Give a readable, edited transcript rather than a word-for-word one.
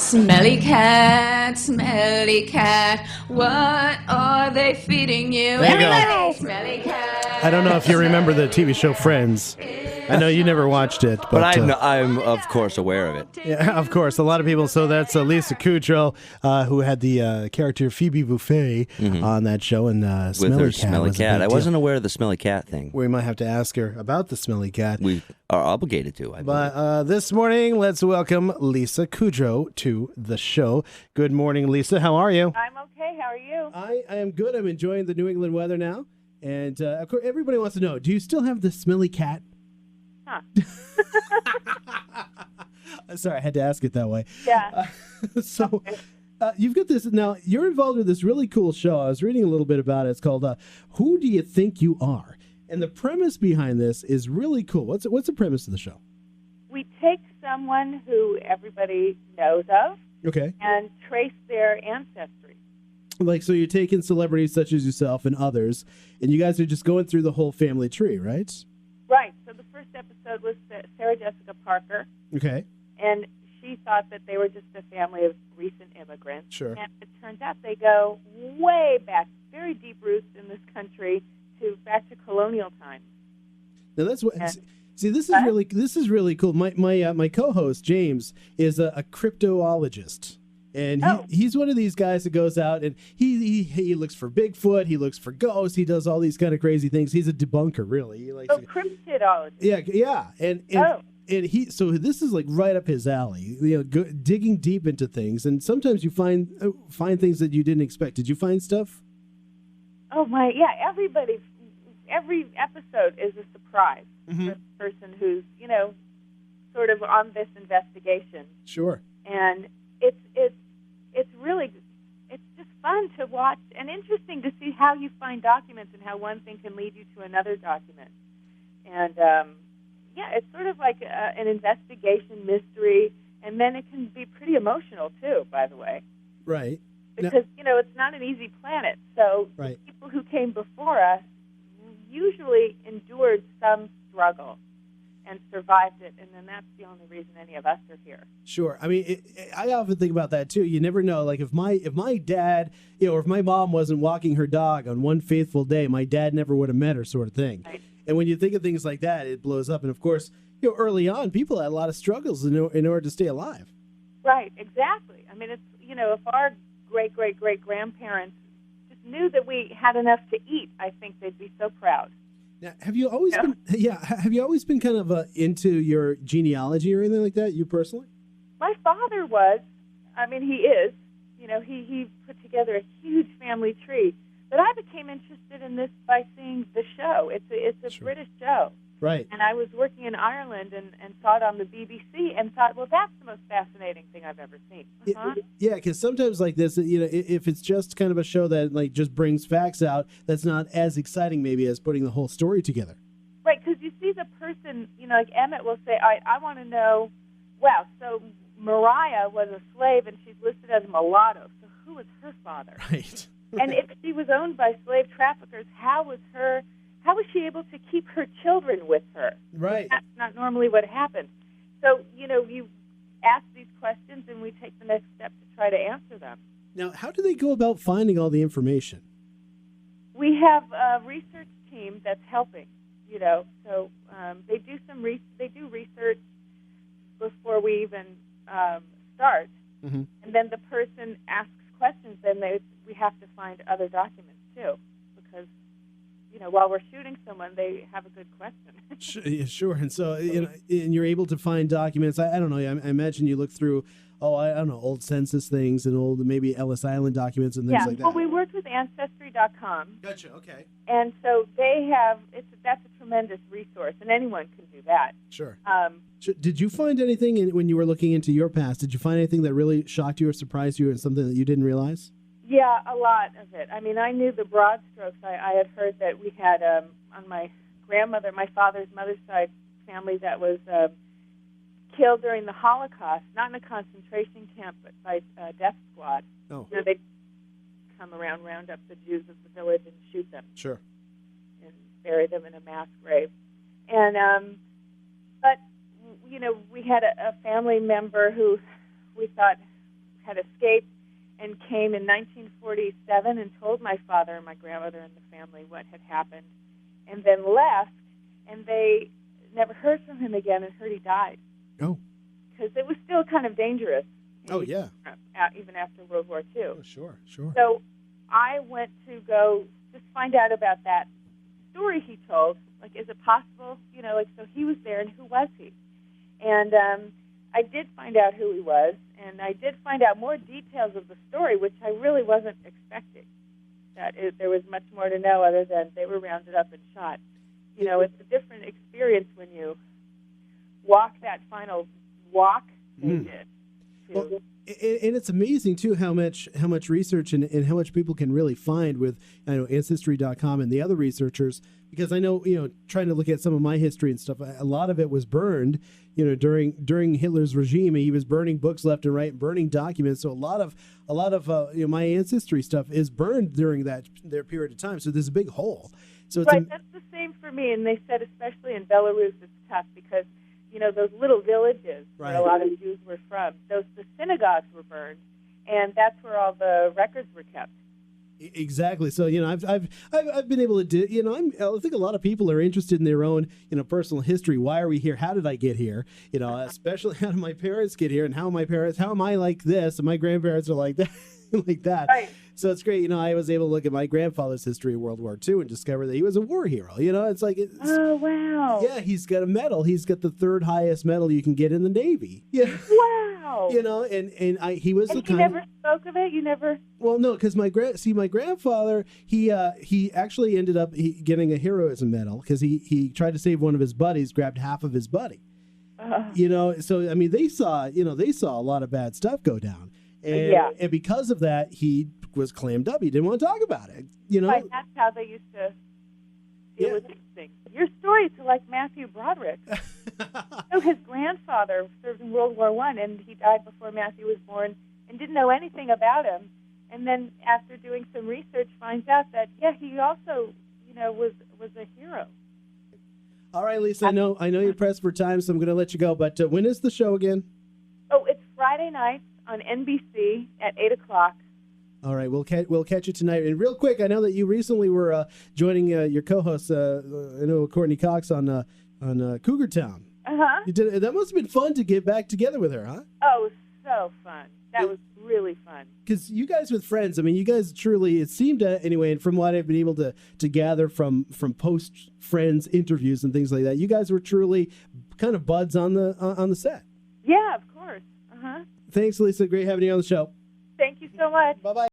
Smelly cat, what are they feeding you? There you go. Everybody, smelly cat. I don't know if you remember the TV show Friends. I know you never watched it, But I'm of course aware of it. Yeah, of course, a lot of people. So that's Lisa Kudrow, who had the character Phoebe Buffay on that show, and With her smelly cat. I wasn't aware of the smelly cat thing. We might have to ask her about the smelly cat. We are obligated to, I believe. But this morning, let's welcome Lisa Kudrow to the show. Good morning, Lisa. How are you? I'm okay. How are you? I am good. I'm enjoying the New England weather now. And of course, everybody wants to know, do you still have the smelly cat? Huh. Sorry, I had to ask it that way. Yeah. So you've got this. Now, you're involved with this really cool show. I was reading a little bit about it. It's called Who Do You Think You Are? And the premise behind this is really cool. What's the premise of the show? We take someone who everybody knows of Okay. and trace their ancestry. Like, so you're taking celebrities such as yourself and others, and you guys are just going through the whole family tree, right? Right. So the first episode was Sarah Jessica Parker, Okay. and she thought that they were just a family of recent immigrants. Sure. And it turns out they go way back, very deep roots in this country, back to colonial times. Now that's what. See, this is really cool. My co-host James is a cryptoologist, and he's one of these guys that goes out and he looks for Bigfoot, he looks for ghosts, he does all these kind of crazy things. He's a debunker, really. He likes cryptidologist. Yeah, and so this is like right up his alley. You know, digging deep into things, and sometimes you find things that you didn't expect. Did you find stuff? Oh my, yeah! Every episode is a surprise for the person who's, sort of on this investigation. Sure. And it's really just fun to watch and interesting to see how you find documents and how one thing can lead you to another document. And it's sort of like an investigation mystery, and then it can be pretty emotional too. By the way. Right. Because it's not an easy planet. So the people who came before us usually endured some struggle and survived it, and then that's the only reason any of us are here. Sure. I mean, I often think about that too. You never know. Like if my dad, or if my mom wasn't walking her dog on one faithful day, my dad never would have met her, sort of thing. Right. And when you think of things like that, it blows up. And of course, early on, people had a lot of struggles in order to stay alive. Right. Exactly. I mean, it's if our great-great-great-grandparents just knew that we had enough to eat, I think they'd be so proud. Now, have you always been? Yeah, have you always been kind of into your genealogy or anything like that? You personally? My father was. I mean, he is. He put together a huge family tree. But I became interested in this by seeing the show. It's a Sure. British show. Right. And I was working in Ireland and saw it on the BBC and thought, well, that's the most fascinating thing I've ever seen. Yeah, because sometimes like this, if it's just kind of a show that like just brings facts out, that's not as exciting maybe as putting the whole story together. Right, because you see the person, like Emmett will say, I want to know, wow, so Mariah was a slave and she's listed as a mulatto, so who was her father? Right. And if she was owned by slave traffickers, how was she able to keep her children with her? Right. That's not normally what happens. So, you ask these questions and we take the next step to try to answer them. Now, how do they go about finding all the information? We have a research team that's helping, so they do research before we even start. Mm-hmm. And then the person asks questions, then we have to find other documents too, because while we're shooting someone, they have a good question. Sure. And so, and you're able to find documents. I don't know. I imagine you look through, I don't know, old census things and old maybe Ellis Island documents and things like that. Well, we worked with Ancestry.com. Gotcha. Okay. And so they have. That's a tremendous resource, and anyone can do that. Sure. Did you find anything when you were looking into your past? Did you find anything that really shocked you or surprised you, or something that you didn't realize? Yeah, a lot of it. I mean, I knew the broad strokes. I had heard that we had on my my father's mother's side, family that was killed during the Holocaust, not in a concentration camp, but by death squad. Oh. They'd come around, round up the Jews of the village and shoot them. Sure. And bury them in a mass grave. And but we had a family member who we thought had escaped and came in 1947 and told my father and my grandmother and the family what had happened, and then left, and they never heard from him again and heard he died. Oh. Because it was still kind of dangerous. Oh, yeah. Even after World War II. Oh, sure. So I went to go just find out about that story he told. Like, is it possible? So he was there, and who was he? And I did find out who he was, and I did find out more details of the story, which I really wasn't expecting. There was much more to know other than they were rounded up and shot. It's a different experience when you walk that final walk they did. Well, and it's amazing too how much research and how much people can really find with Ancestry.com and the other researchers, because I know trying to look at some of my history and stuff, a lot of it was burned during Hitler's regime. He was burning books left and right, burning documents. So a lot of my ancestry stuff is burned during their period of time. So there's a big hole. So it's that's the same for me. And they said especially in Belarus it's tough because those little villages where a lot of Jews were from, the synagogues were burned, and that's where all the records were kept. Exactly. So I've been able to I think a lot of people are interested in their own personal history. Why are we here? How did I get here? Especially how did my parents get here, and how am I like this, and my grandparents are like that, like that. Right. So it's great. I was able to look at my grandfather's history of World War II and discover that he was a war hero. Oh, wow. Yeah, he's got a medal. He's got the third highest medal you can get in the Navy. Yeah. Wow. He was and he never spoke of it? You never? Well, no, because my grandfather, he actually ended up getting a heroism medal because he tried to save one of his buddies, grabbed half of his buddy. So I mean, they saw a lot of bad stuff go down. And because of that, he was clammed up. He didn't want to talk about it. Right, that's how they used to deal with these things. Your story is like Matthew Broderick. His grandfather served in World War I, and he died before Matthew was born and didn't know anything about him. And then after doing some research, finds out that, he also, was a hero. All right, Lisa, I know you're pressed for time, so I'm going to let you go. But when is the show again? Oh, it's Friday nights on NBC at 8 o'clock. All right, we'll catch you tonight. And real quick, I know that you recently were joining your co-host, Courtney Cox on Cougar Town. Uh-huh. That must have been fun to get back together with her, huh? Oh, so fun. That was really fun. Because you guys with friends, I mean, you guys truly, it seemed anyway, and from what I've been able to gather from post-Friends interviews and things like that, you guys were truly kind of buds on the set. Yeah, of course. Uh-huh. Thanks, Lisa. Great having you on the show. Thank you so much. Bye-bye.